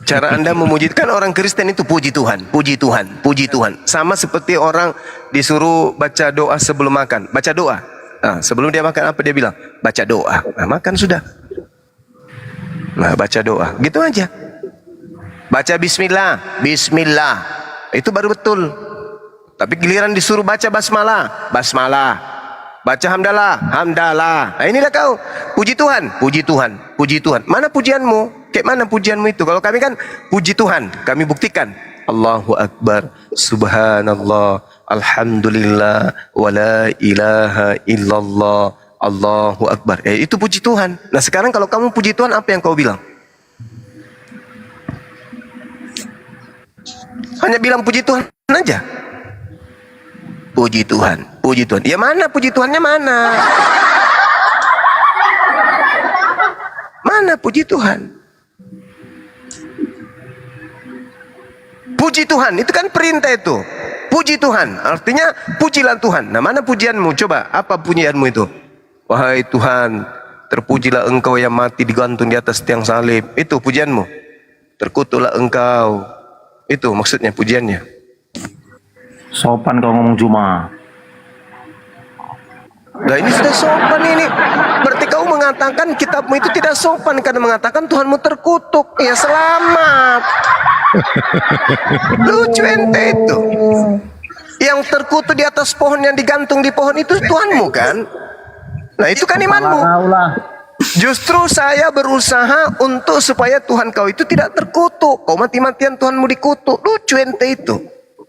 Cara Anda memuji, kan orang Kristen itu puji Tuhan, puji Tuhan, puji Tuhan. Sama seperti orang disuruh baca doa sebelum makan. Baca doa. Nah, sebelum dia makan apa dia bilang? Baca doa. Nah, makan sudah. Nah, baca doa. Gitu aja. Baca bismillah, bismillah. Itu baru betul. Tapi giliran disuruh baca basmalah, basmalah. Baca hamdalah, hamdalah. Nah, inilah kau. Puji Tuhan, puji Tuhan, puji Tuhan. Mana pujianmu? Kayak mana pujianmu itu? Kalau kami kan puji Tuhan, kami buktikan. Allahu Akbar, Subhanallah, Alhamdulillah, wa la ilaha illallah, Allahu Akbar. Itu puji Tuhan. Nah sekarang kalau kamu puji Tuhan, apa yang kau bilang? Hanya bilang puji Tuhan aja. Puji Tuhan, puji Tuhan. Ya mana puji Tuhannya mana? Mana puji Tuhan? Puji Tuhan, itu kan perintah itu. Puji Tuhan, artinya pujilah Tuhan. Nah mana pujianmu? Coba, apa pujianmu itu? Wahai Tuhan, terpujilah engkau yang mati digantung di atas tiang salib. Itu pujianmu. Terkutuklah engkau. Itu maksudnya pujiannya. Sopan kau ngomong Juma. Nah ini sudah sopan ini. Berarti kau mengatakan kitabmu itu tidak sopan karena mengatakan Tuhanmu terkutuk. Ya selamat. Lucu ente itu. Yang terkutuk di atas pohon, yang digantung di pohon itu Tuhanmu kan? Nah itu kan imanmu. Justru saya berusaha untuk supaya Tuhan kau itu tidak terkutuk. Kau mati-matian Tuhanmu dikutuk. Lucu ente itu.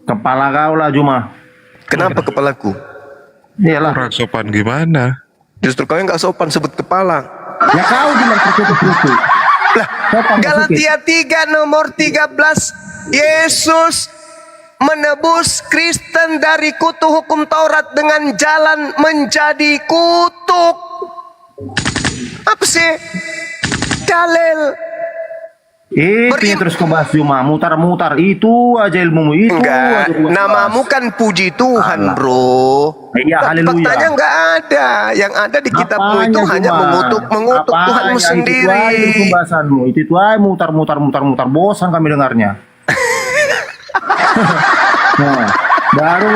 Kepala kau lah Juma. Kenapa kepalaku? Iyalah. Orang sopan gimana? Justru kau yang gak sopan sebut kepala. Ya kau bilang terkutuk-kutuk. Lah, Galatia 3 nomor 13, Yesus menebus Kristen dari kutuk hukum Taurat dengan jalan menjadi kutuk. Apa sih? Dalil. Itu terus kau bahas Juma, mutar-mutar. Itu aja ilmumu, itu enggak, aja namamu kan puji Tuhan, bro. Iya, haleluya. Faktanya enggak ada. Yang ada di kitabmu itu hanya mengutuk Tuhanmu sendiri. Itu pembahasanmu. Itu aja mutar-mutar. Bosan kami dengarnya. Nah, baru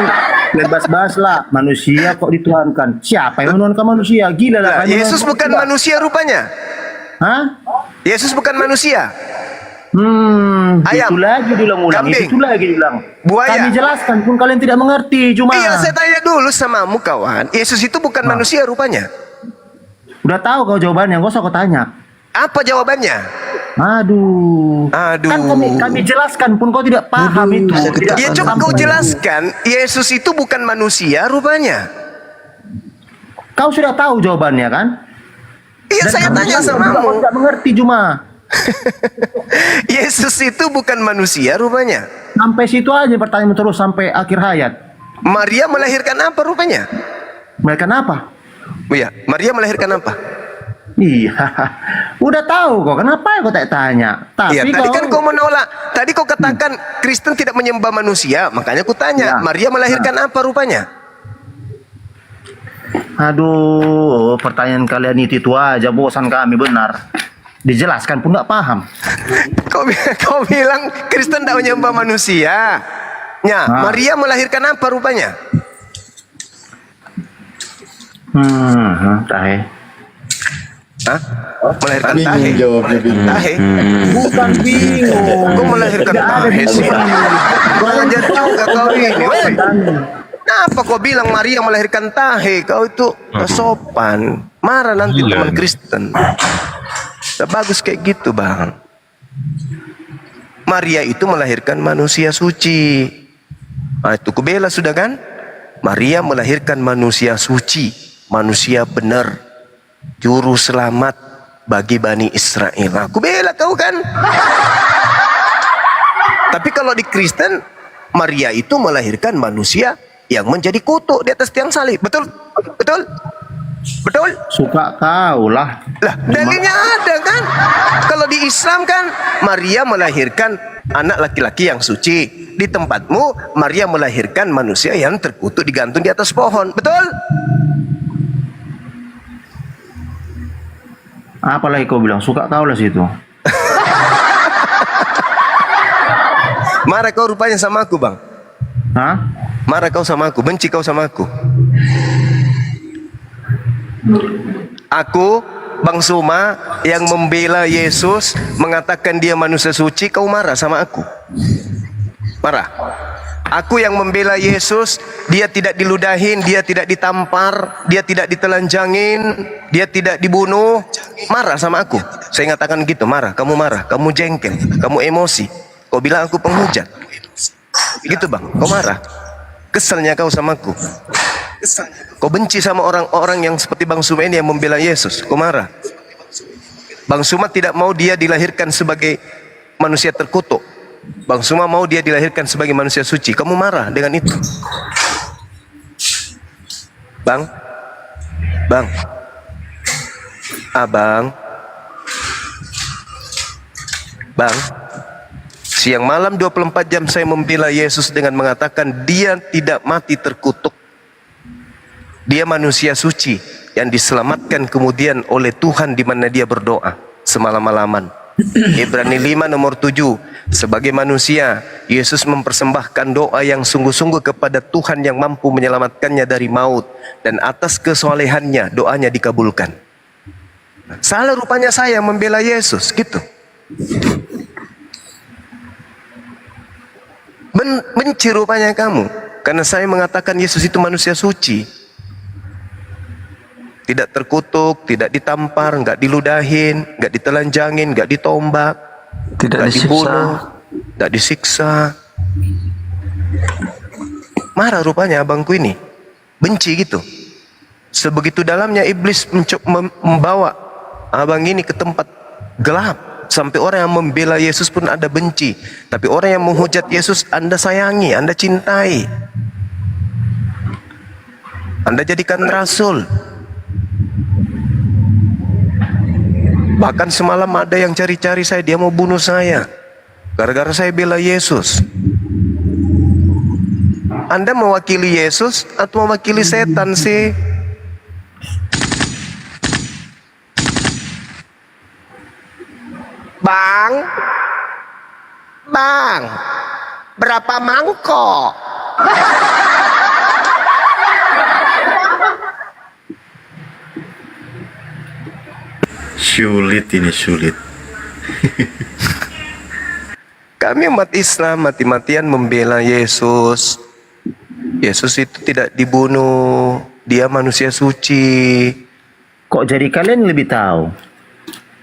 bebas-bebas lah. Manusia kok dituhankan. Siapa yang menuhankan manusia? Gila lah. Yesus bukan manusia rupanya. Hah? Yesus bukan manusia. Ayam. Itu lagi diulang-ulang. Itu lagi diulang. Buaya. Kami jelaskan pun kalian tidak mengerti. Cuma. Iya, saya tanya dulu samamu kawan. Yesus itu bukan manusia rupanya. Udah tahu kau jawabannya, gak usah kau tanya. Apa jawabannya? Aduh. Kan kami jelaskan pun kau tidak paham itu. Ya coba kau jelaskan. Yesus itu bukan manusia rupanya. Kau sudah tahu jawabannya kan? Iya, saya tanya samamu. Kau tidak mengerti cuma. Yesus itu bukan manusia rupanya. Sampai situ aja pertanyaan terus sampai akhir hayat. Maria melahirkan apa rupanya? Melahirkan apa? Oh iya, Maria melahirkan apa? Iya, udah tahu kok. Kenapa kau tak tanya? Tapi iya, tadi kan kau menolak. Tadi kau katakan Kristen tidak menyembah manusia, makanya aku tanya, Maria melahirkan apa rupanya? Aduh, pertanyaan kalian itu aja, bosan kami benar. Dijelaskan pun nggak paham. Kau bilang Kristen tidak menyembah manusia. Ya, Maria melahirkan apa rupanya? Tahe. Hah? Melahirkan tahe? Tahe? Bukan bingung. Kau melahirkan tahe sih? Kau ajar juga kau ini. Kenapa kau bilang Maria melahirkan tahe? Kau itu sopan. Marah nanti teman Kristen. Tidak bagus kayak gitu bang. Maria itu melahirkan manusia suci. Nah, itu kubela sudah kan? Maria melahirkan manusia suci, manusia benar, juru selamat bagi Bani Israel. Aku bela kau kan? Tapi kalau di Kristen, Maria itu melahirkan manusia yang menjadi kutuk di atas tiang salib. Betul? Betul? Betul? Suka kau lah. Lah, dalilnya ada kan? Kalau di Islam kan Maria melahirkan anak laki-laki yang suci. Di tempatmu Maria melahirkan manusia yang terkutuk digantung di atas pohon. Betul? Apalagi kau bilang suka kau lah situ. Marah kau rupanya sama aku, Bang. Hah? Marah kau sama aku, benci kau sama aku. Aku, Bang Suma, yang membela Yesus, mengatakan dia manusia suci, kau marah sama aku. Marah. Aku yang membela Yesus, dia tidak diludahin, dia tidak ditampar, dia tidak ditelanjangin, dia tidak dibunuh. Marah sama aku. Saya ngatakan gitu, marah, kamu jengkel, kamu emosi. Kau bilang aku penghujat. Gitu, Bang, kau marah. Keselnya kau sama aku. Kau benci sama orang-orang yang seperti Bang Suma ini yang membela Yesus. Kau marah. Bang Suma tidak mau dia dilahirkan sebagai manusia terkutuk. Bang Suma mau dia dilahirkan sebagai manusia suci. Kamu marah dengan itu. Bang, Abang, Bang, siang malam 24 jam saya membela Yesus dengan mengatakan dia tidak mati terkutuk. Dia manusia suci yang diselamatkan kemudian oleh Tuhan di mana dia berdoa semalam-malaman. Ibrani 5 nomor 7. Sebagai manusia, Yesus mempersembahkan doa yang sungguh-sungguh kepada Tuhan yang mampu menyelamatkannya dari maut, dan atas kesolehannya doanya dikabulkan. Salah rupanya saya membela Yesus, gitu. Benci rupanya kamu karena saya mengatakan Yesus itu manusia suci, tidak terkutuk, tidak ditampar, nggak diludahin, nggak ditelanjangin, nggak ditombak, Tidak nggak dibunuh, nggak disiksa. Marah rupanya abangku ini, benci gitu. Sebegitu dalamnya iblis membawa abang ini ke tempat gelap. Sampai orang yang membela Yesus pun Anda benci. Tapi orang yang menghujat Yesus Anda sayangi, Anda cintai. Anda jadikan rasul. Bahkan semalam ada yang cari-cari saya, dia mau bunuh saya gara-gara saya bela Yesus. Anda mewakili Yesus atau mewakili setan sih? Bang, berapa mangkok? Sulit ini, sulit. Kami umat Islam mati-matian membela Yesus. Yesus itu tidak dibunuh, dia manusia suci. Kok jadi kalian lebih tahu?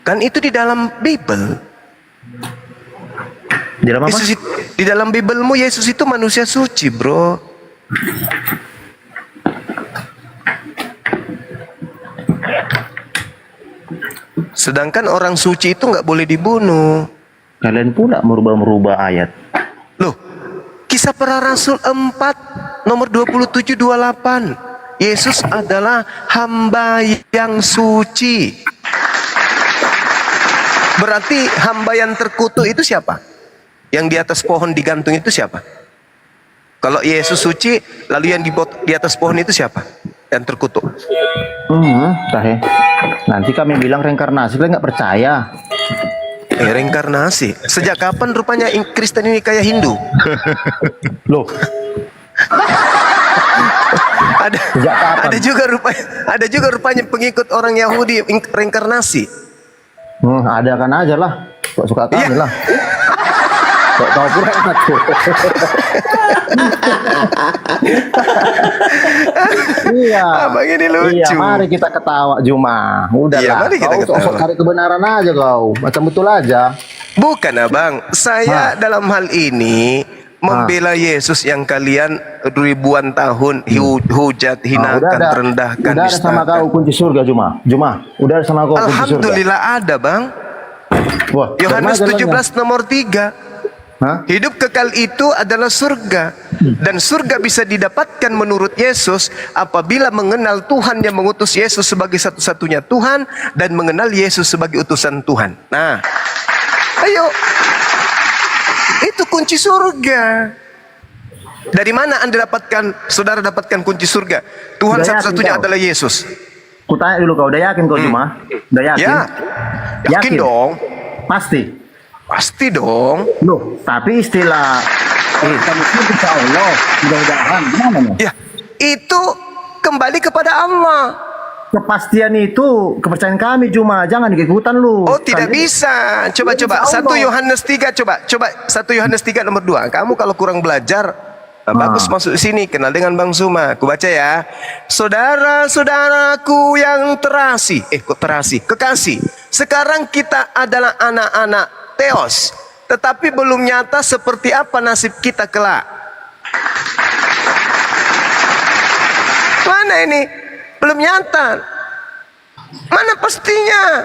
Kan itu di dalam Bible. Di dalam apa? Di dalam Biblemu Yesus itu manusia suci, bro. Sedangkan orang suci itu nggak boleh dibunuh. Kalian pula merubah-merubah ayat. Loh, Kisah Para Rasul 4 nomor 27-28. Yesus adalah hamba yang suci. Berarti hamba yang terkutuk itu siapa? Yang di atas pohon digantung itu siapa? Kalau Yesus suci, lalu yang di atas pohon itu siapa? Yang terkutuk. Tahe. Nanti kami bilang reinkarnasi, kalian nggak percaya. Reinkarnasi. Sejak kapan rupanya Kristen ini kayak Hindu? Loh, sejak kapan? ada juga rupanya pengikut orang Yahudi reinkarnasi. Ada kan aja lah. Kok suka kami lah. Kok tahu pura aku. Iya. Abang ini lucu. Iya, mari kita ketawa Juma. Udahlah. Iya, mari kita kau sok cari kebenaran aja kau. Macam betul aja. Bukan abang, saya dalam hal ini membela Yesus yang kalian ribuan tahun hujat, hinakan, rendahkan, udah ada sama kau kunci surga Juma. Udah ada sama kau kunci surga. Alhamdulillah ada bang. Wah, Yohanes dari mana 17 nomor 3. Hidup kekal itu adalah surga. Dan surga bisa didapatkan menurut Yesus apabila mengenal Tuhan yang mengutus Yesus sebagai satu-satunya Tuhan dan mengenal Yesus sebagai utusan Tuhan. Nah, ayo. Itu kunci surga. Dari mana saudara dapatkan kunci surga? Tuhan Udah satu-satunya yakin kau? adalah Yesus. Kutanya dulu kau, udah yakin kau Juma? Udah yakin? Ya, yakin dong. Pasti. Pasti dong. Loh, tapi istilah kita muslim insya Allah, mudah-mudahan gimana nih? Ya, itu kembali kepada Allah. Kepastian itu kepercayaan kami cuma jangan ikut-ikutan lu. Oh, tidak Kan- bisa. Coba Insya 1 Allah. Yohanes 3 coba 1 Yohanes 3 nomor 2. Kamu kalau kurang belajar bagus masuk sini, kenal dengan Bang Suma. Aku baca ya. Saudara-saudaraku yang terasih, kekasih. Sekarang kita adalah anak-anak Theos, tetapi belum nyata seperti apa nasib kita kelak. Mana ini? Belum nyata. Mana pastinya?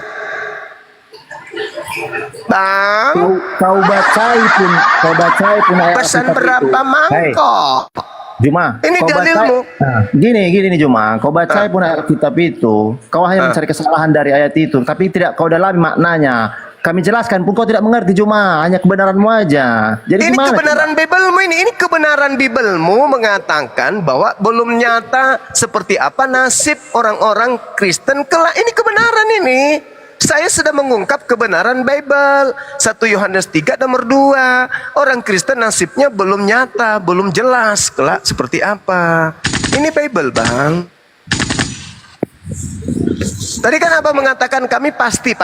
Bang, Kau bacai pun ayat pesan Alkitab berapa itu. mangkok? Juma, Ini kau dalilmu. Nah, gini nih Juma, kau baca pun ayat Alkitab itu, kau hanya mencari kesalahan dari ayat itu, tapi tidak kau dalami maknanya. Kami jelaskan pun kau tidak mengerti Juma, hanya kebenaranmu aja. Jadi Ini gimana? kebenaran Bibelmu ini kebenaran Bibelmu mengatakan bahwa belum nyata seperti apa nasib orang-orang Kristen kelak. Ini kebenaran ini. Saya sedang mengungkap kebenaran Bible. 1 Yohanes 3 nomor 2. Orang Kristen nasibnya belum nyata, belum jelas kelak seperti apa. Ini Bible, Bang. Tadi kan Abang mengatakan kami pasti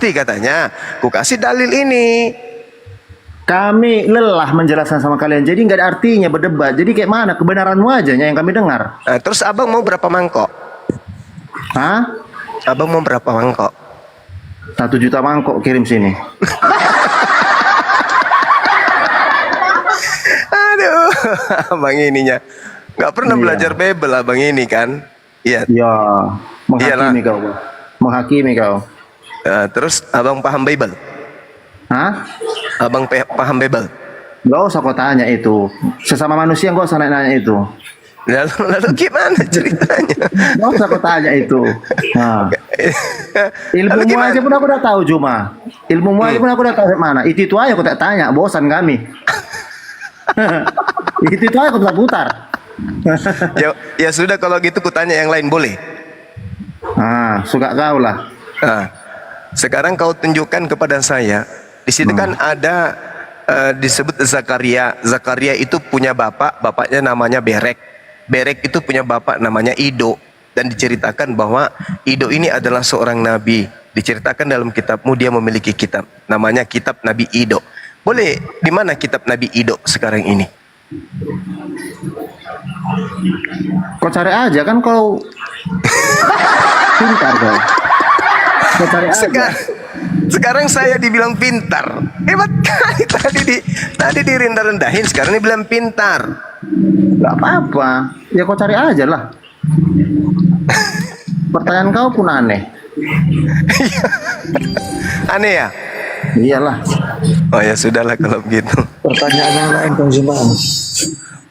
katanya. Ku kasih dalil ini. Kami lelah menjelaskan sama kalian, jadi nggak ada artinya berdebat. Jadi kayak mana kebenaranmu aja yang kami dengar. Nah, terus Abang mau berapa mangkok? Hah? Abang mau berapa mangkok? 1 juta mangkok kirim sini. Aduh, Abang ininya nggak pernah Iya. belajar Bible Abang ini kan? Iya. Ya, menghakimi Iyalah. kau, Bang. Menghakimi kau. Terus Abang paham Bible? Hah? Abang paham Bible? Gak usah kau tanya itu. Sesama manusia gak usah nanya itu. Lalu gimana ceritanya? Gak usah kau tanya itu. Nah. Lalu Ilmumu gimana? aja pun aku udah tahu Juma. Ilmumu aja pun aku udah tahu dari mana. Itu aja aku tak tanya. Bosan kami. itu aja aku tak putar. Ya sudah kalau gitu kutanya yang lain boleh. Suka kau lah. Nah, sekarang kau tunjukkan kepada saya. Di situ kan ada disebut Zakaria. Zakaria itu punya bapaknya namanya Berek. Berek itu punya bapak namanya Ido. Dan diceritakan bahwa Ido ini adalah seorang nabi. Diceritakan dalam kitabmu dia memiliki kitab. Namanya kitab Nabi Ido. Boleh, di mana kitab Nabi Ido sekarang ini? Kau cari aja kan kau pintar kau. Kau cari aja. Sekarang saya dibilang pintar. Hebat kali tadi direndah-rendahin, sekarang dibilang pintar. Gak apa-apa. Ya kau cari aja lah. Pertanyaan kau pun aneh. Aneh ya? Iyalah. Oh ya sudahlah kalau begitu. Pertanyaan yang lain Kang Jum'an.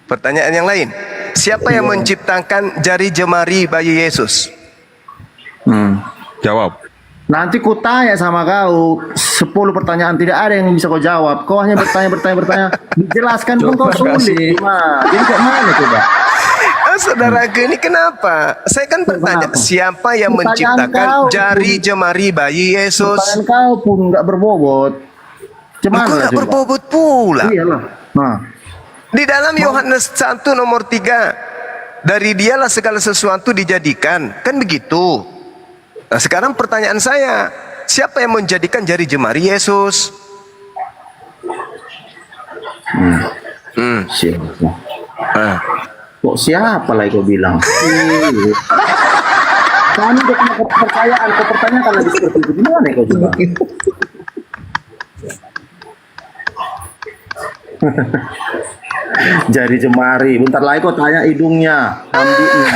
Pertanyaan yang lain. Siapa yang menciptakan jari jemari bayi Yesus? Jawab. Nanti ku tanya sama kau 10 pertanyaan tidak ada yang bisa kau jawab. Kau hanya bertanya. Dijelaskan pun kau sulit. Jadi kayak mana coba? Saudaraku ini kenapa? Saya kan bertanya, Kenapa? siapa yang Pertanyaan menciptakan kau. jari jemari bayi Yesus? Pertanyaan kau pun nggak berbobot. Aku Cuman nggak berbobot pula. Iyalah. Nah, Di dalam Yohanes 1 nomor 3, dari dialah segala sesuatu dijadikan. Kan begitu. Nah sekarang pertanyaan saya, siapa yang menjadikan jari jemari Yesus? siapa? Ah. Kok siapa lagi kau bilang? Kami udah punya kepercayaan, kau pertanyakan lagi seperti itu. Gimana kau juga? Jari jemari, bentar lagi kau tanya hidungnya, rambutnya.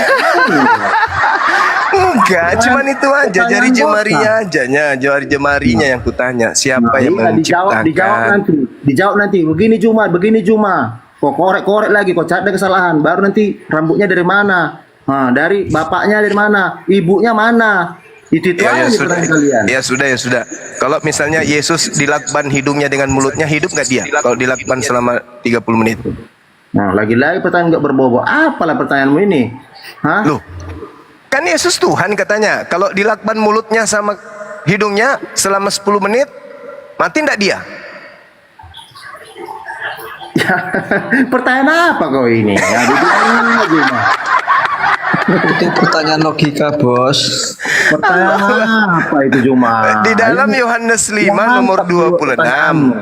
Enggak, cuman itu aja, jari Pertanyaan jemarinya aja, jari jemarinya yang kutanya. Siapa yang Iya, menciptakan? dijawab nanti. Begini Juma. Kok korek lagi, kok cari kesalahan. Baru nanti rambutnya dari mana? Nah, dari bapaknya dari mana? Ibunya mana? Itu aja pertanyaan kalian. Ya sudah. Kalau misalnya Yesus dilakban hidungnya dengan mulutnya, hidup nggak dia? Kalau dilakban selama 30 menit. Nah, lagi-lagi pertanyaan nggak berbobot. Apalah pertanyaanmu ini? Hah? Loh, kan Yesus Tuhan katanya. Kalau dilakban mulutnya sama hidungnya selama 10 menit, mati nggak dia? Pertanyaan apa kau ini? Ya, dibilangin aja, Mas. Itu pertanyaan logika, Bos. Pertanyaan apa itu Juma? Di dalam Yohanes 5 nomor 26.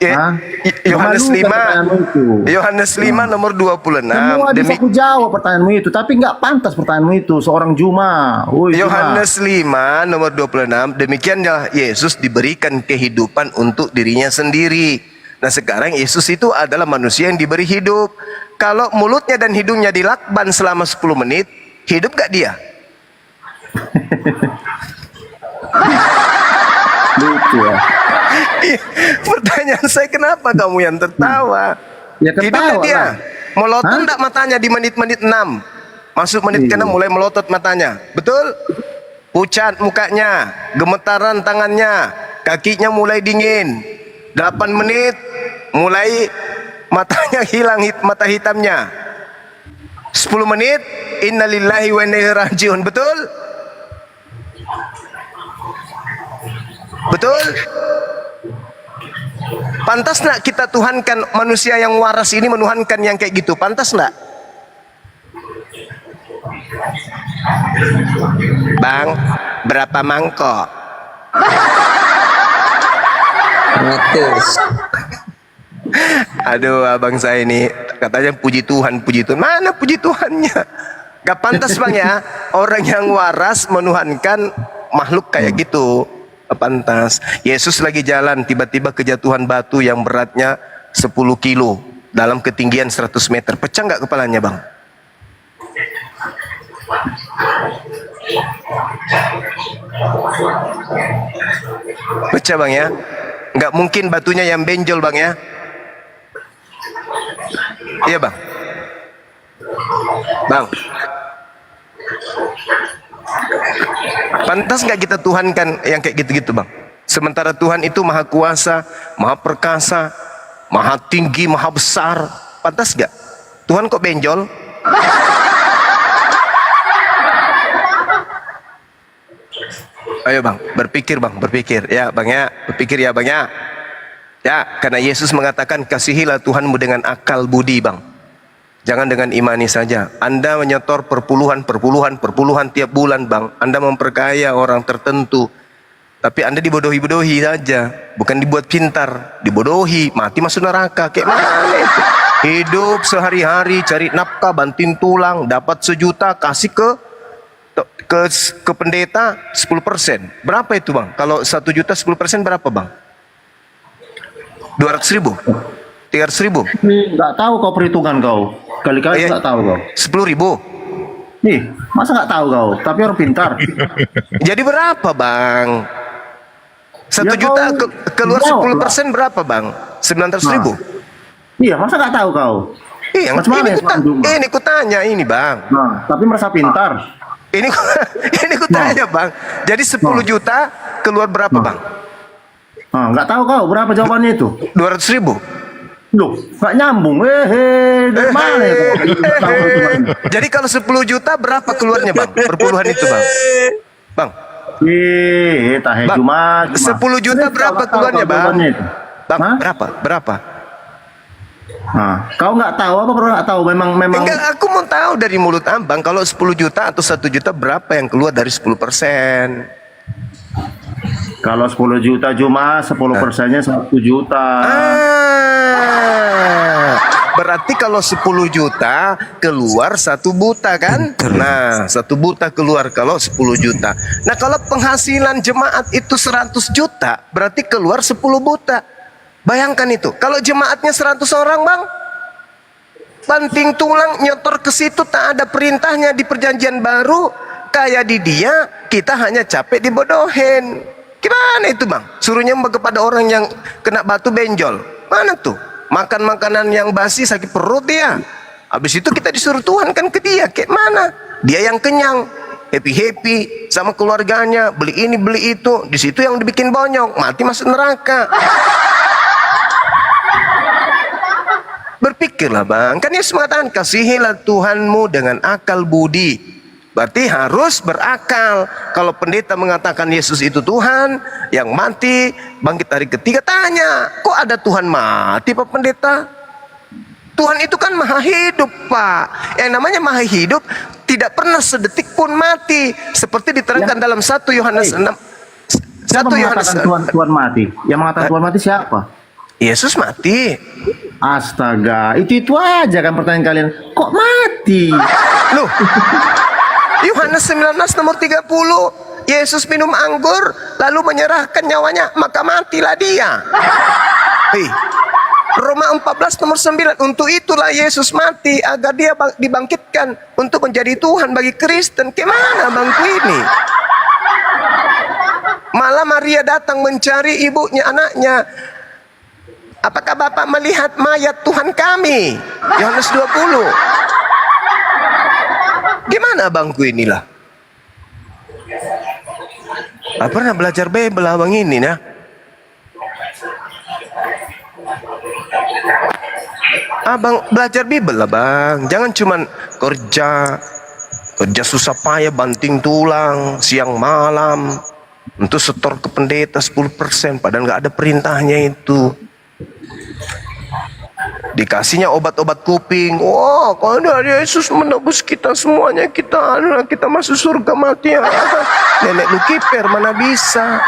Hah? Yohanes Memalukan 5 pertanyaanmu itu. Yohanes 5 nomor 26. Semua bisa Demi aku jawab pertanyaanmu itu, tapi nggak pantas pertanyaanmu itu seorang Juma. Woi, Juma. Yohanes 5 nomor 26, demikianlah Yesus diberikan kehidupan untuk dirinya sendiri. Nah sekarang Yesus itu adalah manusia yang diberi hidup. Kalau mulutnya dan hidungnya dilakban selama 10 menit, hidup gak dia? Lucu ya. Pertanyaan saya, kenapa kamu yang tertawa? Ya Hidup ketawa gak dia? lah. Melotot Hah? enggak matanya di menit-menit 6? Masuk menit Iya. ke-6 mulai melotot matanya. Betul? Pucat mukanya, gemetaran tangannya, kakinya mulai dingin. 8 menit mulai matanya hilang mata hitamnya. 10 menit innalillahi wa inna ilaihi rajiun. Betul? Betul? Pantas nak kita tuhankan manusia yang waras ini, menuhankan yang kayak gitu? Pantas nak? Bang, berapa mangkok? 100. Aduh, abang saya ini katanya puji Tuhan, puji Tuhan. Mana puji Tuhannya? Gak pantas bang ya, orang yang waras menuhankan makhluk kayak gitu. Gak pantas. Yesus lagi jalan, tiba-tiba kejatuhan batu yang beratnya 10 kilo dalam ketinggian 100 meter. Pecah nggak kepalanya bang? Pecah bang ya? Nggak mungkin batunya yang benjol bang ya? Iya bang. Bang, pantas nggak kita tuhankan yang kayak gitu-gitu bang? Sementara Tuhan itu maha kuasa, maha perkasa, maha tinggi, maha besar. Pantas nggak? Tuhan kok benjol? Ayo bang, berpikir bang, berpikir ya bang ya, berpikir ya bang ya. Ya, karena Yesus mengatakan kasihilah Tuhanmu dengan akal budi bang. Jangan dengan imani saja. Anda menyetor perpuluhan tiap bulan bang. Anda memperkaya orang tertentu. Tapi Anda dibodohi-bodohi saja. Bukan dibuat pintar. Dibodohi, mati masuk neraka. Kayak mana itu? Hidup sehari-hari, cari nafkah, banting tulang. Dapat 1 juta, kasih ke pendeta 10%. Berapa itu bang? Kalau 1 juta 10% berapa bang? 200.000? 300.000? Nggak tahu kau perhitungan kau. Kali-kali nggak tahu kau. 10.000? Nih, masa nggak tahu kau? Tapi orang pintar. Jadi berapa bang? 1 Ya, juta kau keluar jawab 10% berapa bang? 900.000? Iya, masa nggak tahu kau? Iya, Macam mana ya, Bang Juma? ini ku tanya ini bang. Nah, tapi merasa pintar. Ini ini ku tanya bang. Jadi 10 juta keluar berapa bang? Nah, nggak tahu kau berapa jawabannya itu? 200.000? Loh, nggak nyambung. Dari mana ya kau? Tahu hitungannya? Jadi kalau 10 juta berapa keluarnya bang? Perpuluhan itu bang? Bang, Tahe Bang, Juma. 10 juta Serius, berapa kau nggak tahu keluarnya, kau Bang? jawabannya itu? bang Hah? berapa? Nah, kau nggak tahu apa perlu nggak tahu? Memang Enggak, aku mau tahu dari mulut abang. Kalau 10 juta atau 1 juta berapa yang keluar dari 10%? kalau 10 juta Juma, 10%-nya 1 juta. Berarti kalau 10 juta keluar 1 buta kan? Nah, 1 buta keluar kalau 10 juta. Nah, kalau penghasilan jemaat itu 100 juta, berarti keluar 10 buta. Bayangkan itu. Kalau jemaatnya 100 orang, Bang, banting tulang nyetor ke situ, tak ada perintahnya di perjanjian baru, kayak di dia, kita hanya capek dibodohin. Gimana itu bang? Suruh nyembah kepada orang yang kena batu benjol. Mana tuh? Makan makanan yang basi sakit perut dia. Habis itu kita disuruh Tuhan kan ke dia. Kayak mana? Dia yang kenyang, happy-happy sama keluarganya, beli ini beli itu. Di situ yang dibikin bonyok, mati masuk neraka. Berpikirlah bang. Kan Yesus mengatakan kasihilah Tuhanmu dengan akal budi. Berarti harus berakal. Kalau pendeta mengatakan Yesus itu Tuhan yang mati, bangkit hari ketiga, tanya, kok ada Tuhan mati Pak Pendeta? Tuhan itu kan maha hidup, Pak. Yang namanya maha hidup tidak pernah sedetik pun mati. Seperti diterangkan dalam 1 Yohanes 6. Siapa 1 Yohanes mengatakan Tuhan mati? Yang mengatakan Tuhan mati siapa? Yesus mati. Astaga, itu aja kan pertanyaan kalian. Kok mati? Loh. Yohanes 19 nomor 30. Yesus minum anggur lalu menyerahkan nyawanya, maka matilah dia. Hei. Roma 14 nomor 9. Untuk itulah Yesus mati, agar dia dibangkitkan untuk menjadi Tuhan bagi Kristen. Gimana bangku ini? Malah Maria datang mencari ibunya, anaknya. Apakah Bapak melihat mayat Tuhan kami? Yohanes 20. Gimana bangku inilah? Pernah belajar Bible abang ini ya? Abang belajar Bible lah bang. Jangan cuman kerja susah payah banting tulang siang malam untuk setor ke pendeta 10%, padahal nggak ada perintahnya itu. Dikasihnya obat-obat kuping. Wah, kalau ada Yesus menebus kita semuanya, kita masuk surga mati ya. Nenek Lucifer mana bisa?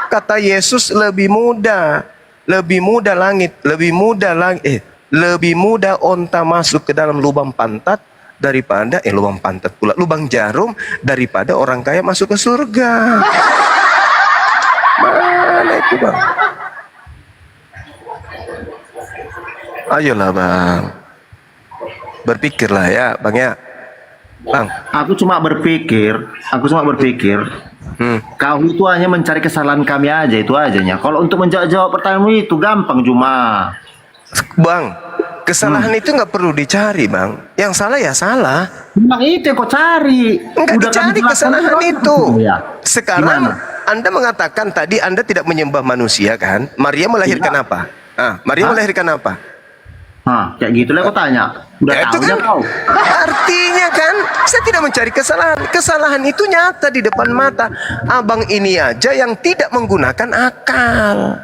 Kata Yesus lebih mudah langit, lebih mudah onta masuk ke dalam lubang pantat daripada lubang pantat pula, lubang jarum daripada orang kaya masuk ke surga. Mana itu bang? Ayolah bang, berpikirlah ya bang ya. Bang, Aku cuma berpikir, kau itu hanya mencari kesalahan kami aja, itu ajanya. Kalau untuk menjawab pertanyaanmu itu gampang cuma. bang, kesalahan itu nggak perlu dicari bang. Yang salah ya salah. Memang itu yang kau cari. Enggak Udah dicari kami jelaskan kesalahan juga. itu. Ya. Sekarang Gimana? Anda mengatakan tadi Anda tidak menyembah manusia kan? Maria melahirkan Tidak. apa? Maria Hah? melahirkan apa? Kayak gitu lah kau tanya. Udah Ya, itu tahu kan aja kau. artinya kan saya tidak mencari kesalahan. Kesalahan itu nyata di depan mata. Abang ini aja yang tidak menggunakan akal.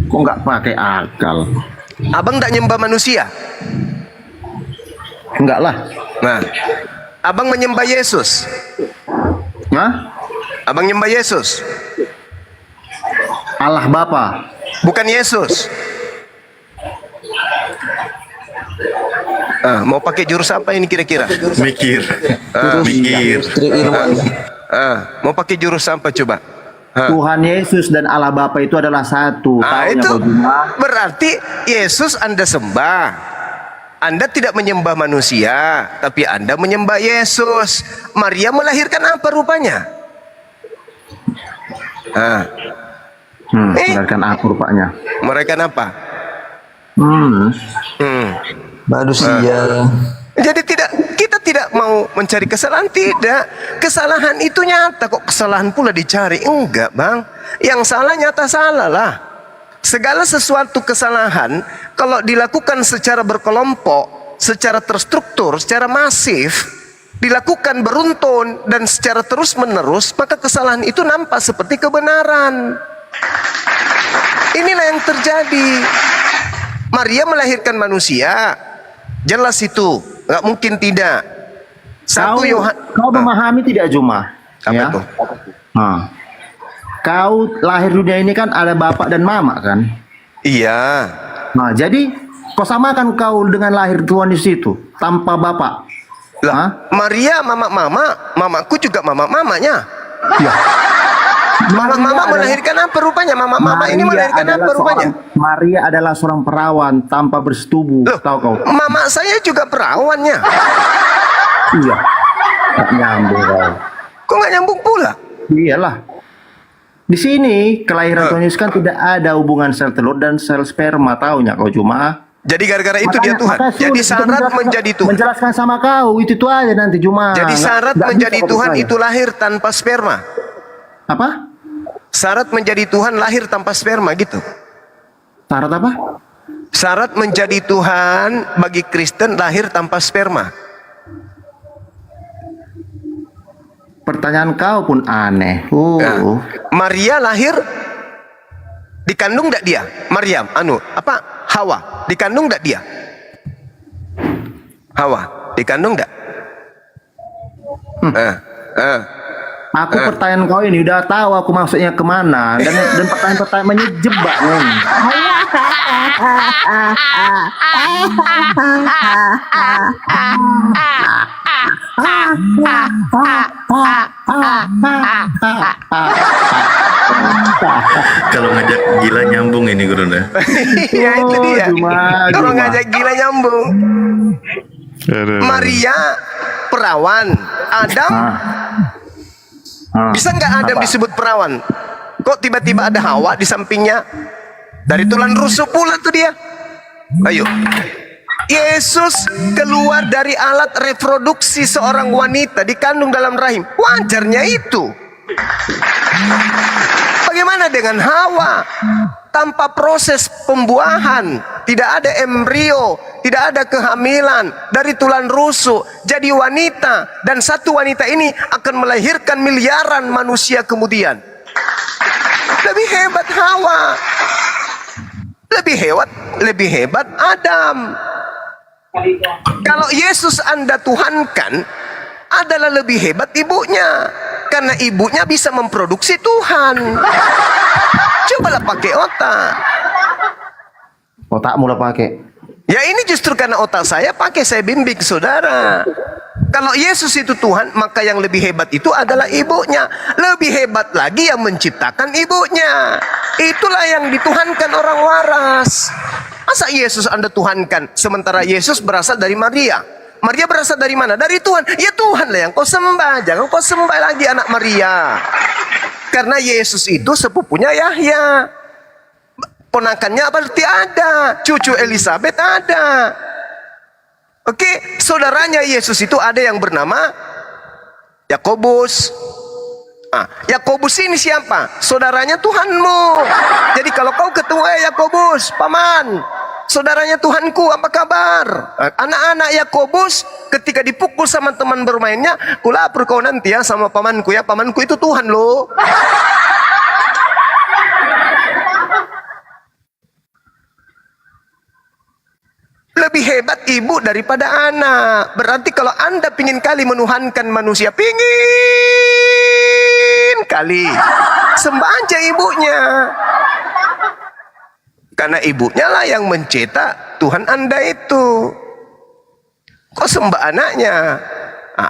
Kok nggak pakai akal? Abang tidak nyembah manusia. Enggak lah. Nah, abang menyembah Yesus. Hah? Abang nyembah Yesus, Allah Bapa. bukan Yesus. Mau pakai jurus apa ini kira-kira? Mikir. Mikir. Istri Irwan. Mau pakai jurus apa coba? Tuhan Yesus dan Allah Bapa itu adalah satu. Taunya Itu kau cuma. berarti Yesus Anda sembah. Anda tidak menyembah manusia, tapi Anda menyembah Yesus. Maria melahirkan apa rupanya? Dengarkan aku rupanya. Melahirkan apa? Manusia. Jadi kita tidak mau mencari kesalahan, tidak. Kesalahan itu nyata kok, kesalahan pula dicari. Enggak bang, yang salah nyata salah lah. Segala sesuatu kesalahan kalau dilakukan secara berkelompok, secara terstruktur, secara masif, dilakukan beruntun dan secara terus menerus, maka kesalahan itu nampak seperti kebenaran. Inilah yang terjadi. Maria melahirkan manusia, jelas itu, nggak mungkin tidak. Kau memahami tidak Juma? Apa Ya? itu? Kau lahir dunia ini kan ada bapak dan mama kan? Iya. Nah, jadi kau samakan kau dengan lahir Tuhan di situ tanpa bapak. Lah, Maria mamaku juga mamanya. Ya. Mama melahirkan apa rupanya? Mama ini melahirkan apa rupanya? Maria adalah seorang perawan tanpa bersetubuh. Loh, Tahu kau? mama saya juga perawannya. Iya. Nggak nyambung kau. Kok nggak nyambung pula? Iyalah. Di sini kelahiran Tuhan Yesus kan tidak ada hubungan sel telur dan sel sperma, taunya kau Juma. Jadi gara-gara itu dia Tuhan. Makanya Jadi sulit untuk syarat menjadi Tuhan. Menjelaskan sama kau itu aja nanti Juma. Jadi syarat Nggak menjadi bisa kau Tuhan percaya. itu lahir tanpa sperma. Apa? Syarat menjadi Tuhan lahir tanpa sperma gitu. Syarat apa? Syarat menjadi Tuhan bagi Kristen lahir tanpa sperma. Pertanyaan kau pun aneh. Nah, Maria lahir dikandung enggak dia? Hawa dikandung enggak dia? Hawa dikandung enggak? Aku pertanyaan kau ini udah tahu aku maksudnya kemana, dan pertanyaan-pertanyaan menjebak nih. Kalau ngajak gila nyambung ini Gurunda. Ya itu dia. Kalau Juma. ngajak gila nyambung. Maria perawan, Adam bisa nggak Adam disebut perawan? Kok tiba-tiba ada Hawa di sampingnya? Dari tulang rusuk pula tuh dia. Ayo. Yesus keluar dari alat reproduksi seorang wanita dikandung dalam rahim. Wajarnya itu. Bagaimana dengan Hawa? Tanpa proses pembuahan, tidak ada embrio, tidak ada kehamilan, dari tulang rusuk jadi wanita, dan satu wanita ini akan melahirkan miliaran manusia kemudian. Lebih hebat Hawa, lebih hebat Adam. Kalau Yesus Anda tuhankan, adalah lebih hebat ibunya, karena ibunya bisa memproduksi Tuhan. Cobalah pakai otak. Otakmu lah pakai. Ya ini justru karena otak saya pakai, saya bimbing saudara. Kalau Yesus itu Tuhan, maka yang lebih hebat itu adalah ibunya. Lebih hebat lagi yang menciptakan ibunya. Itulah yang dituhankan orang waras. Masa Yesus Anda tuhankan, sementara Yesus berasal dari Maria? Maria berasal dari mana? Dari Tuhan. Ya Tuhan lah yang kau sembah. Jangan kau sembah lagi anak Maria. Karena Yesus itu sepupunya Yahya. Ponakannya berarti ada. Cucu Elizabeth ada. Oke, saudaranya Yesus itu ada yang bernama Yakobus. Yakobus ini siapa? Saudaranya Tuhanmu. Jadi kalau kau ketemu Yakobus, paman, saudaranya Tuhanku, apa kabar? Anak-anak Yakobus ketika dipukul sama teman bermainnya, kulapor kau nanti ya sama pamanku ya. Pamanku itu Tuhan loh. Lebih hebat ibu daripada anak. Berarti kalau Anda pingin kali menuhankan manusia, pingin kali, sembah aja ibunya. Karena ibunya lah yang mencetak Tuhan Anda itu. Kok sembah anaknya?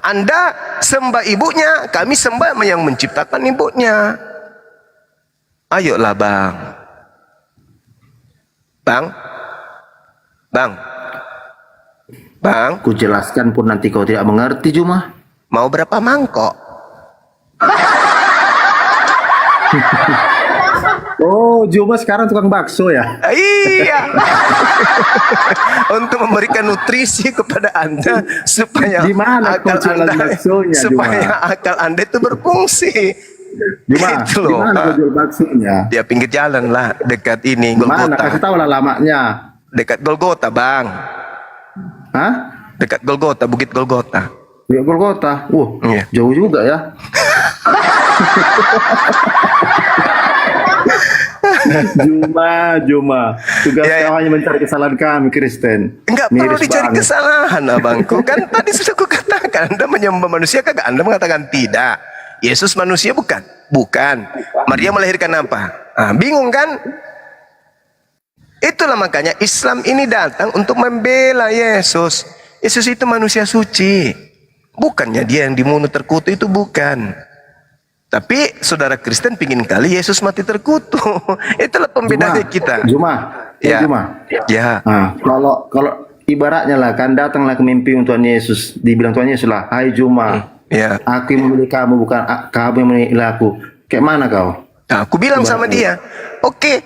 Anda sembah ibunya, kami sembah yang menciptakan ibunya. Ayolah bang. Bang, Ku jelaskan pun nanti kau tidak mengerti, Juma. mau berapa mangkok? Oh, Juma sekarang tukang bakso ya? Iya. Untuk memberikan nutrisi kepada Anda supaya Di mana kau jualan baksonya, supaya Juma? akal Anda itu berfungsi. Juma, Gitu di loh. mana kau jual baksonya? Dia pinggir jalan lah, dekat ini Di mana? Golgota. Kasih tahu lah alamatnya. Dekat Golgota, Bang. Hah? Dekat Golgota, Bukit Golgota. Di Golgota. Iya. Jauh juga ya. Juma. Tugas Ya, ya. kau hanya mencari kesalahan kami, Kristen. Enggak perlu Miris dicari banget. kesalahan, abangku. Kan tadi sudah kukatakan, Anda menyembah manusia kagak? Anda mengatakan tidak. Yesus manusia bukan? Bukan. Maria melahirkan apa? Bingung kan? Itulah makanya Islam ini datang untuk membela Yesus. Yesus itu manusia suci. Bukannya dia yang dibunuh terkutuk, itu bukan. Tapi saudara Kristen pingin kali Yesus mati terkutuk. Itulah pembedanya kita. Juma. Ya. Juma. Ya. Nah, kalau ibaratnya lah kan datanglah ke mimpi Tuhan Yesus, dibilang Tuhan Yesus lah, hai Juma, Ya. aku yang memilih kamu, bukan kamu yang memilih aku. Kayak mana kau? Nah, aku bilang sama dia, oke,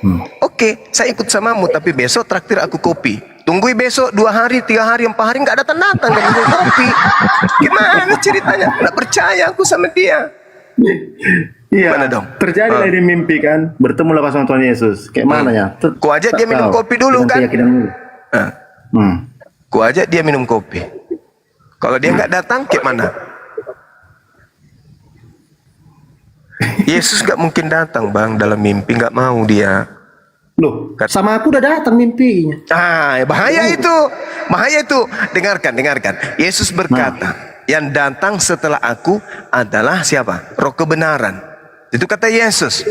saya ikut samamu, tapi besok traktir aku kopi. Tunggu besok 2 hari, 3 hari, 4 hari nggak datang kan minum kopi. Gimana ceritanya? Nggak percaya aku sama dia. Iya. Gimana dong? Terjadi lah di mimpi kan, bertemu lah sama Tuhan Yesus. Kayak mana ya? Ku ajak dia minum kopi dulu kan? Nah, ku ajak dia minum kopi. Kalau dia nggak datang, kayak mana? Yesus nggak mungkin datang bang dalam mimpi, nggak mau dia. Loh, sama aku udah datang mimpinya. Bahaya itu. Bahaya itu. Dengarkan. Yesus berkata, yang datang setelah aku adalah siapa? Roh kebenaran. Itu kata Yesus.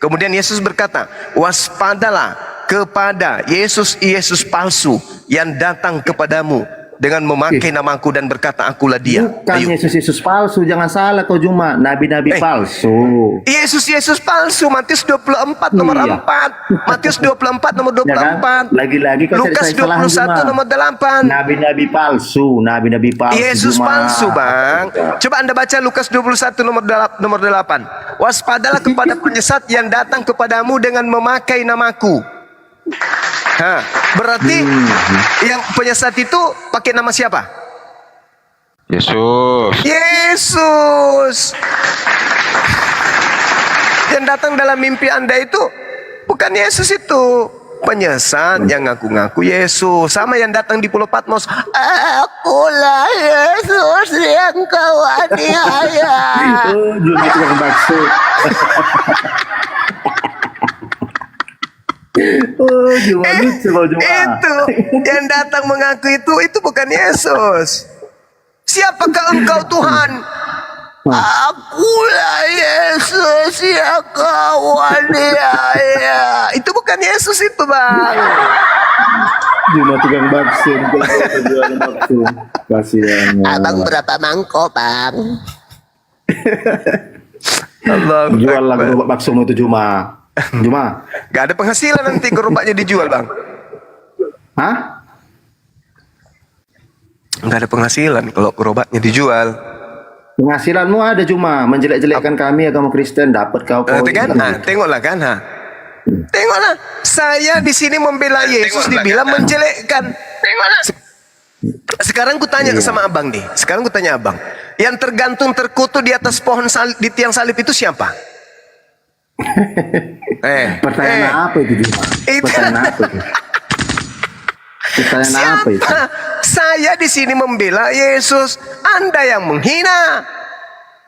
Kemudian Yesus berkata, waspadalah kepada Yesus palsu yang datang kepadamu dengan memakai namaku dan berkata akulah dia. Bukan Yesus palsu, jangan salah kau Juma, nabi-nabi palsu. Yesus palsu, Matius 24 nomor 4. Matius 24 nomor 24. Ya kan? Lagi-lagi kau Lukas cari 21 nomor 8. Nabi-nabi palsu, nabi-nabi palsu. Yesus Juma. palsu, Bang. Coba Anda baca Lukas 21 nomor 8. Waspadalah kepada penyesat yang datang kepadamu dengan memakai namaku. Berarti yang penyesat itu pakai nama siapa? Yesus. Yang datang dalam mimpi Anda itu bukan Yesus itu. Penyesat yang ngaku-ngaku Yesus. Sama yang datang di Pulau Patmos. Akulah Yesus yang kau aniaya. Juma itu yang bakso. Juma lucu loh Juma. Itu yang datang mengaku itu bukan Yesus. Siapakah engkau Tuhan? Akulah Yesus yang kau aniaya. Itu bukan Yesus itu, Bang. Juma tukang bakso, jualan bakso. Kasihan. Abang berapa mangkok, Bang? Allah. Jual lah gerobak bakso itu Juma. Gak ada penghasilan nanti gerobaknya dijual, Bang. Hah? Gak ada penghasilan kalau gerobaknya dijual. Penghasilanmu ada Juma, menjelek-jelekkan kami agama Kristen, dapat kau. Tengoklah kan, Tengoklah, saya di sini membela Yesus dibilang menjelekkan. Tengoklah. Sekarang ku tanya sama Abang nih. Abang, yang tergantung terkutuk di atas pohon salib, di tiang salib itu siapa? Pertanyaan apa itu Juma? Pertanyaan apa itu? Pertanyaan apa itu? Saya di sini membela Yesus, Anda yang menghina.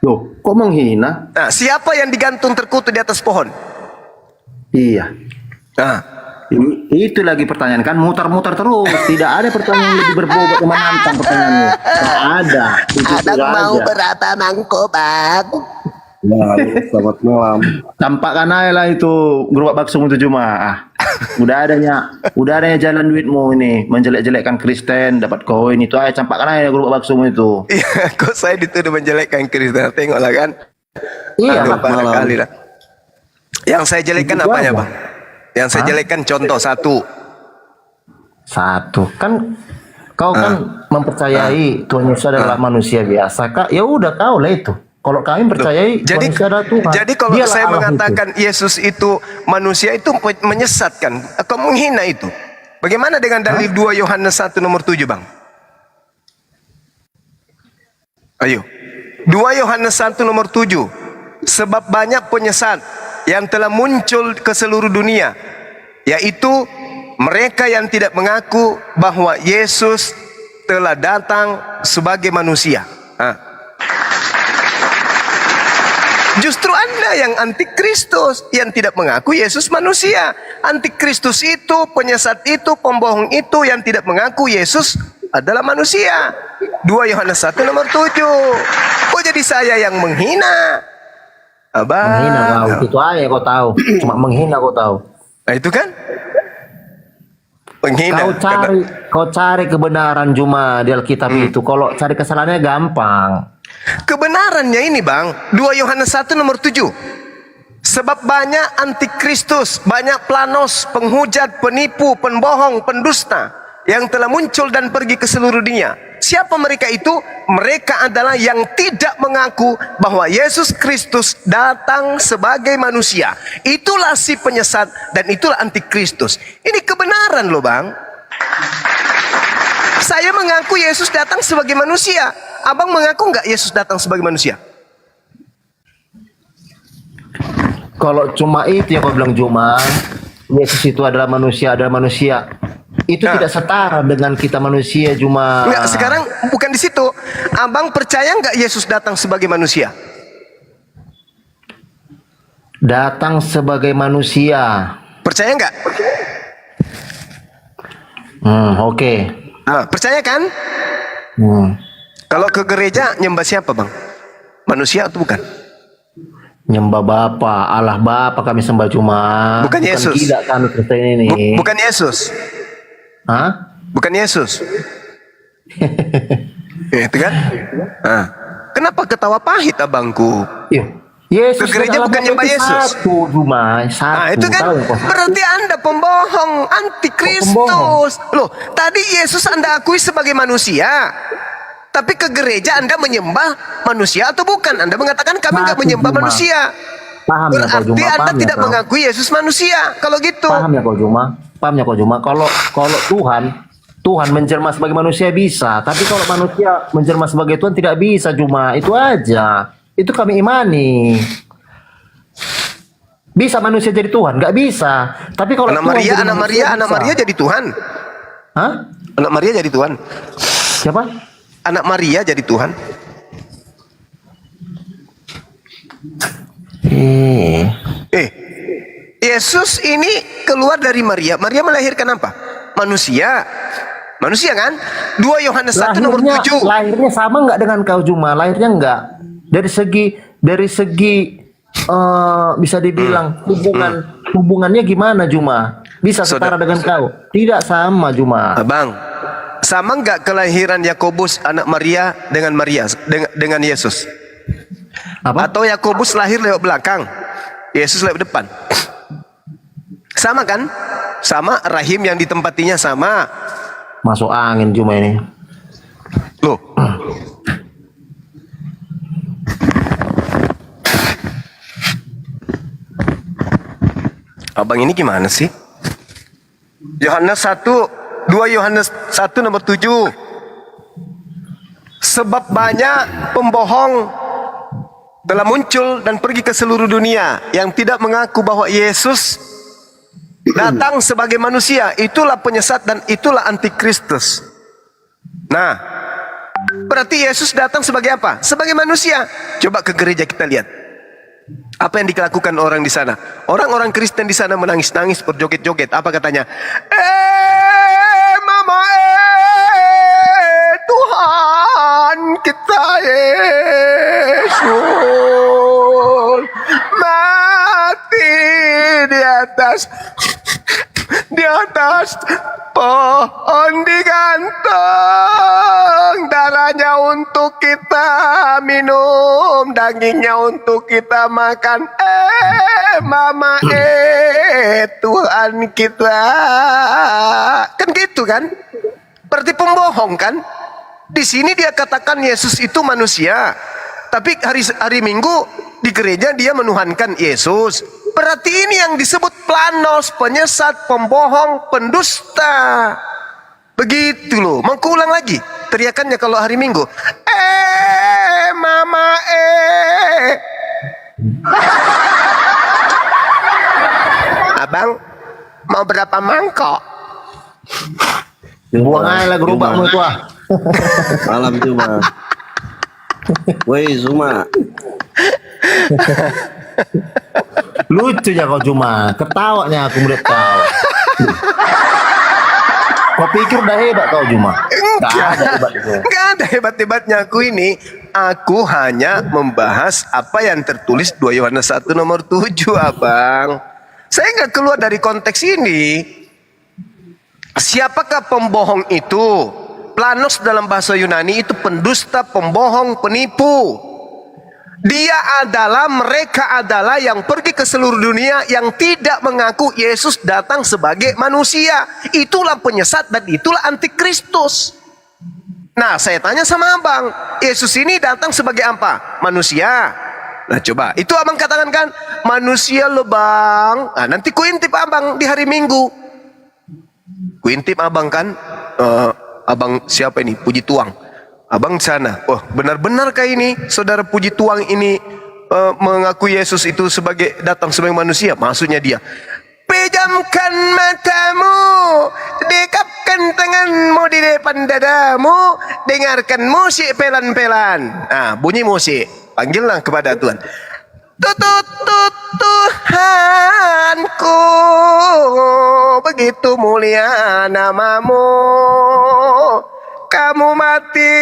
Loh, kok menghina? Nah, siapa yang digantung terkutuk di atas pohon? Iya. Itu lagi pertanyaan kan muter-muter terus. Tidak ada pertanyaan yang lebih berbobot yang menantang pertanyaannya. Tak ada. Abang mau berapa mangkok, Bang? Selamat malam. Tampakkan aja lah itu gerobak bakso itu Juma. Udah adanya jalan duitmu ini menjelek-jelekkan Kristen, dapat koin itu aja, campakkan aja gerobak bakso itu. Iya, kok saya dituduh menjelekkan Kristen? Tengoklah kan. Iya, kali lah. Yang saya jelekkan apanya, Bang? Yang saya jelekkan contoh satu. Kan kau kan mempercayai Tuhan Yesus adalah manusia biasa, Kak. Ya udah kau lah itu. Kalau kami percayai Tuhan Yesus adalah Tuhan. Jadi kalau saya mengatakan Yesus itu manusia itu menyesatkan, kau menghina itu. Bagaimana dengan dalil 2 Yohanes 1 nomor 7, Bang? Ayo. 2 Yohanes 1 nomor 7. Sebab banyak penyesat yang telah muncul ke seluruh dunia, yaitu mereka yang tidak mengaku bahwa Yesus telah datang sebagai manusia. Justru Anda yang antikristus, yang tidak mengaku Yesus manusia. Antikristus itu, penyesat itu, pembohong itu yang tidak mengaku Yesus adalah manusia. 2 Yohanes 1 nomor 7. Kok jadi saya yang menghina? Abang. Menghina kau, itu aja kau tahu. Cuma menghina kau tahu. Nah itu kan? Menghina. Kau cari kebenaran Juma di Alkitab itu. Kalau cari kesalahannya gampang. Kebenarannya ini, Bang, 2 Yohanes 1 nomor 7. Sebab banyak antikristus, banyak planos, penghujat, penipu, pembohong, pendusta yang telah muncul dan pergi ke seluruh dunia. Siapa mereka itu? Mereka adalah yang tidak mengaku bahwa Yesus Kristus datang sebagai manusia. Itulah si penyesat dan itulah antikristus. Ini kebenaran loh, Bang. Saya mengaku Yesus datang sebagai manusia. Abang mengaku nggak Yesus datang sebagai manusia? Kalau cuma itu yang kau bilang Juma, Yesus itu adalah manusia. Itu tidak setara dengan kita manusia Juma. Nggak, sekarang bukan di situ. Abang percaya nggak Yesus datang sebagai manusia? Datang sebagai manusia. Percaya nggak? Oke. Percaya kan? Kalau ke gereja nyembah siapa bang? Manusia atau bukan? Nyembah Bapa, Allah Bapa kami sembah cuma. Bukan Yesus. Gila kami Kristen ini. Bukan Yesus. Hah? Bukan Yesus. Itu kan? Kenapa ketawa pahit abangku? Iya. Yesus Ke gereja dan Allah bukan Bapa nyembah itu Yesus. Satu cuma, satu. Itu kan Tahu ya, kok? berarti Anda pembohong, antikristus. Loh, tadi Yesus Anda akui sebagai manusia. Tapi ke gereja Anda menyembah manusia atau bukan? Anda mengatakan kami nggak Satu menyembah cuma. manusia. Paham ya kau Berarti Juma? Anda Paham ya tidak kau? mengakui Yesus manusia. Kalau gitu. Paham ya kau Juma? Paham ya kau Juma? Kalau Tuhan menjelma sebagai manusia bisa, tapi kalau manusia menjelma sebagai Tuhan tidak bisa Juma. Itu aja. Itu kami imani. Bisa manusia jadi Tuhan? Nggak bisa. Tapi kalau Anak Tuhan jadi Maria manusia, bisa. jadi Tuhan. Hah? Anak Maria jadi Tuhan. Siapa? Anak Maria jadi Tuhan. Yesus ini keluar dari Maria. Maria melahirkan apa? Manusia. Manusia kan? 2 Yohanes 1 nomor 7. Lahirnya sama nggak dengan kau Juma? Lahirnya nggak. Dari segi bisa dibilang hubungannya gimana Juma? Bisa setara dengan kau? Tidak sama Juma. Abang, sama nggak kelahiran Yakobus anak Maria dengan Yesus? Apa? Atau Yakobus lahir lewat belakang, Yesus lewat depan? Sama kan? Sama, rahim yang ditempatinya sama. Masuk angin Juma ini. Loh. Abang ini gimana sih? Yohanes 1, 2 Yohanes 1 nomor 7. Sebab banyak pembohong telah muncul dan pergi ke seluruh dunia yang tidak mengaku bahwa Yesus datang sebagai manusia. Itulah penyesat dan itulah antikristus. Nah, berarti Yesus datang sebagai apa? Sebagai manusia. Coba ke gereja kita lihat. Apa yang dilakukan orang di sana? Orang-orang Kristen di sana menangis-nangis, berjoget-joget. Apa katanya? Mama, Tuhan kita Yesus mati di atas pohon digantung, darahnya untuk kita minum, dagingnya untuk kita makan. Mama, Tuhan kita. Kan gitu kan? Berarti pembohong kan? Di sini dia katakan Yesus itu manusia, tapi hari Minggu di gereja dia menuhankan Yesus. Berarti ini yang disebut planos, penyesat, pembohong, pendusta. Begitu loh. Mau ulang lagi teriakannya kalau hari Minggu. Mama, Abang mau berapa mangkok? Buang aja lah gerobakmu itu ah. Malam Juma. Woi Zuma. Lucunya kau Juma, ketawanya aku melihat kau. Kau pikir udah hebat kau Juma? Enggak ada hebat-hebatnya aku ini. Aku hanya membahas apa yang tertulis 2 Yohanes 1 nomor 7, Abang. Saya nggak keluar dari konteks ini. Siapakah pembohong itu? Planos dalam bahasa Yunani itu pendusta, pembohong, penipu. Mereka adalah yang pergi ke seluruh dunia yang tidak mengaku Yesus datang sebagai manusia. Itulah penyesat dan itulah antikristus. Nah, saya tanya sama abang, Yesus ini datang sebagai apa? Manusia. Nah, coba, itu abang katakan kan, manusia loh bang. Nah, nanti kuintip abang di hari Minggu. Kuintip abang kan, abang siapa ini? Puji Tuang. Abang sana, oh benar-benarkah ini saudara Puji Tuang ini mengaku Yesus itu datang sebagai manusia? Maksudnya dia, pejamkan matamu, dekapkan tanganmu di depan dadamu, dengarkan musik pelan-pelan. Nah, bunyi musik, panggillah kepada Tuhan. Tuhanku, begitu mulia namamu. Kamu mati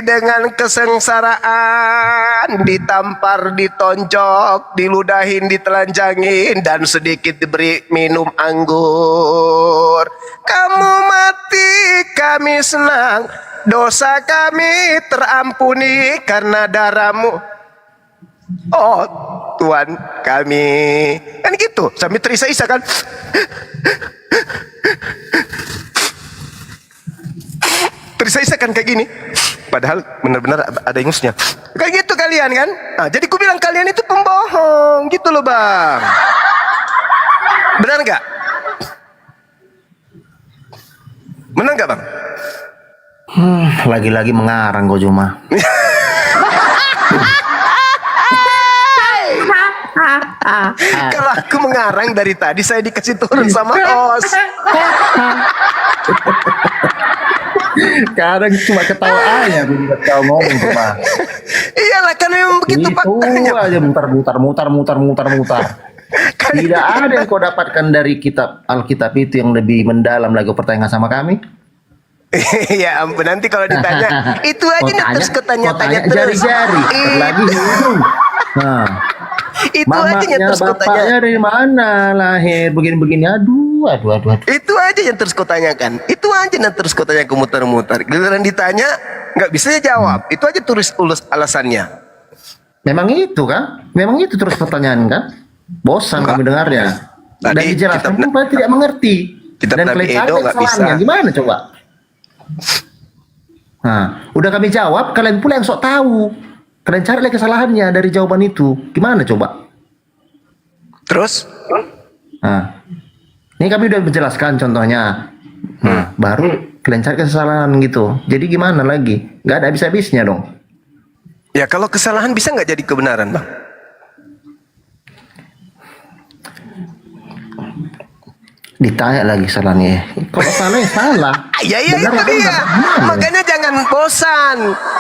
dengan kesengsaraan, ditampar, ditonjok, diludahin, ditelanjangin, dan sedikit diberi minum anggur. Kamu mati, kami senang, dosa kami terampuni karena darahmu. Oh Tuhan kami, kan gitu, sambil terisak-isak kan. Terisak-isak kan kayak gini. Padahal benar-benar ada ingusnya. Kayak gitu kalian kan. Nah, jadi ku bilang kalian itu pembohong gitu loh bang. Benar nggak? Benar nggak bang? Lagi-lagi mengarang kau cuma. Kalau aku mengarang dari tadi saya dikasih turun sama host. Kadang cuma ketawa aja buat kau ngomong cuma. Iyalah kan memang begitu faktanya. Itu aja mutar. Tidak ada yang kau dapatkan dari kitab Alkitab itu yang lebih mendalam lagi kau pertanyaan sama kami. Ya ampun, nanti kalau ditanya itu aja nih terus ketanya-tanya terus. Jari-jari lagi hidung. Nah, Itu aja yang mamanya terus kutanya. bapaknya dari mana lahir begini-begini. Aduh. Itu aja yang terus kutanyakan. Itu aja yang terus kutanya muter-muter. Giliran ditanya nggak bisa jawab. Itu aja tulis alasannya. Memang itu kan? Memang itu terus pertanyaan kan? Bosan kami dengarnya. Dan Tadi dijelaskan kitab- pun tidak mengerti. kitab Dan Nabi kelihatannya Edo nggak kesalahannya. bisa. Gimana coba? Nah, udah kami jawab, kalian pula yang sok tahu. Kalian cari lagi kesalahannya dari jawaban itu. Gimana coba? Terus? Nah, ini kami udah menjelaskan contohnya. Nah, baru kalian cari kesalahan gitu. Jadi gimana lagi? Nggak ada habis-habisnya dong. Ya kalau kesalahan bisa nggak jadi kebenaran bang? Ditanya lagi salahnya. Kalau salah ya salah. Ya itu Benar ya, dia. benar. Makanya jangan bosan.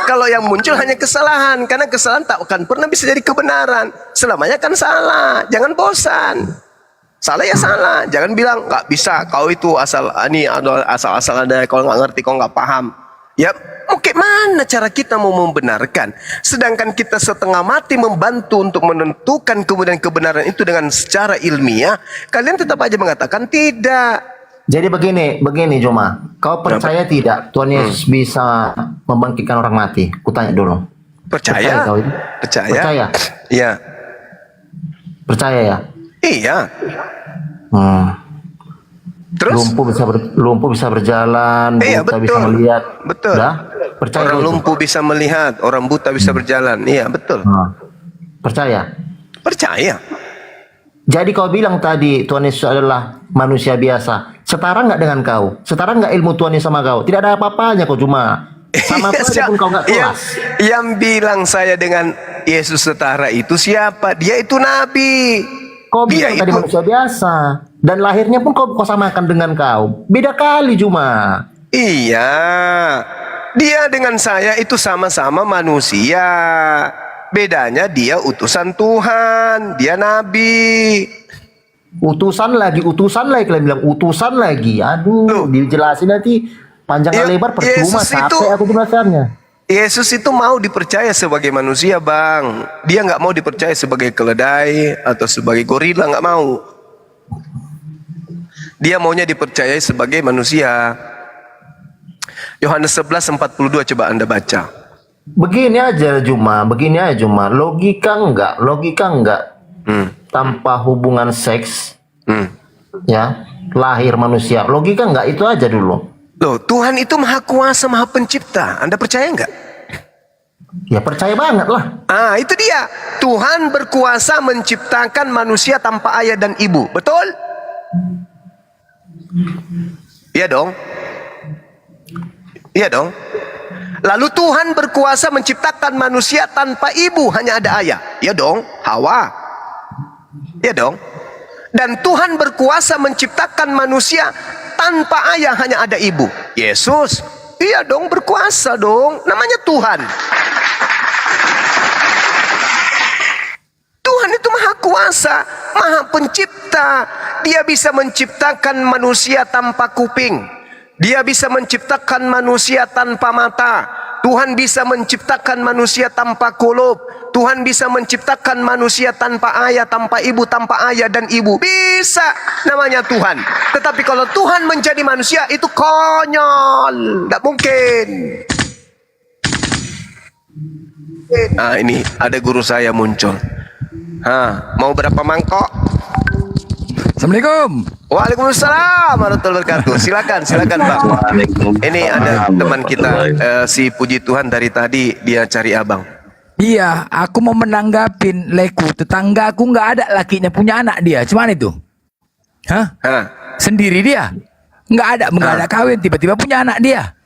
Kalau yang muncul hanya kesalahan, karena kesalahan tak akan pernah bisa jadi kebenaran. Selamanya kan salah. Jangan bosan. Salah ya salah. Jangan bilang nggak bisa. Kau itu asal-asal ada. Kalau nggak ngerti, kau nggak paham. Ya, oke, mana cara kita mau membenarkan? Sedangkan kita setengah mati membantu untuk menentukan kemudian kebenaran itu dengan secara ilmiah. Kalian tetap aja mengatakan tidak. Jadi begini Joma. Kau percaya tidak Tuhan Yesus bisa membangkitkan orang mati? Kutanya dulu. Percaya? kau itu? Percaya? Percaya? Iya. Percaya ya? Iya. Terus? Lumpuh bisa berjalan, Iya, buta betul. bisa melihat. Betul. Dah? Percaya Orang kau itu? lumpuh bisa melihat, orang buta bisa berjalan. Iya, betul. Percaya? Percaya. Jadi kau bilang tadi Tuhan Yesus adalah manusia biasa. Setara nggak dengan kau? Setara nggak ilmu Tuhan Yesus sama kau? Tidak ada apa-apanya kau cuma. Sama saja pun kau nggak kelas. Yang bilang saya dengan Yesus setara itu siapa? Dia itu nabi. Kau Dia bilang tadi itu manusia biasa. Dan lahirnya pun kau samakan dengan kau. Beda kali cuma. iya. Dia dengan saya itu sama-sama manusia. Bedanya dia utusan Tuhan, dia nabi. Utusan lagi kalian bilang utusan lagi. Aduh, Loh. dijelasin nanti panjang Ya, lebar percuma. Yesus Capek itu- aku jelasannya. Yesus itu mau dipercaya sebagai manusia bang. Dia nggak mau dipercaya sebagai keledai atau sebagai gorila, nggak mau. Dia maunya dipercayai sebagai manusia. Yohanes 11:42 coba Anda baca. Begini aja Juma. Logika enggak. Tanpa hubungan seks, Hmm. ya, lahir manusia. Logika enggak, itu aja dulu. Loh, Tuhan itu maha kuasa, maha pencipta. Anda percaya nggak? Ya percaya banget lah. Ah, itu dia. Tuhan berkuasa menciptakan manusia tanpa ayah dan ibu. Betul? Iya dong. Iya dong. Lalu Tuhan berkuasa menciptakan manusia tanpa ibu, hanya ada ayah. Iya dong, Hawa. Iya dong. Dan Tuhan berkuasa menciptakan manusia tanpa ayah, hanya ada ibu. Yesus. Iya dong, berkuasa dong. Namanya Tuhan. kuasa, maha pencipta. Dia bisa menciptakan manusia tanpa kuping. Dia bisa menciptakan manusia tanpa mata. Tuhan bisa menciptakan manusia tanpa kulub. Tuhan bisa menciptakan manusia tanpa ayah, tanpa ibu, tanpa ayah dan ibu. Bisa, namanya Tuhan. Tetapi kalau Tuhan menjadi manusia, itu konyol. Tidak mungkin. Nah, ini ada guru saya muncul. Mau berapa mangkok? Assalamualaikum. Waalaikumsalam warahmatullahi wabarakatuh. Silakan Bang. Ini ada teman kita, si puji Tuhan dari tadi dia cari abang. Iya, aku mau menanggapin Leku. Tetangga aku nggak ada lakinya punya anak dia. Cuman itu. Hah? Sendiri dia. Nggak ada kawin. Tiba-tiba punya anak dia.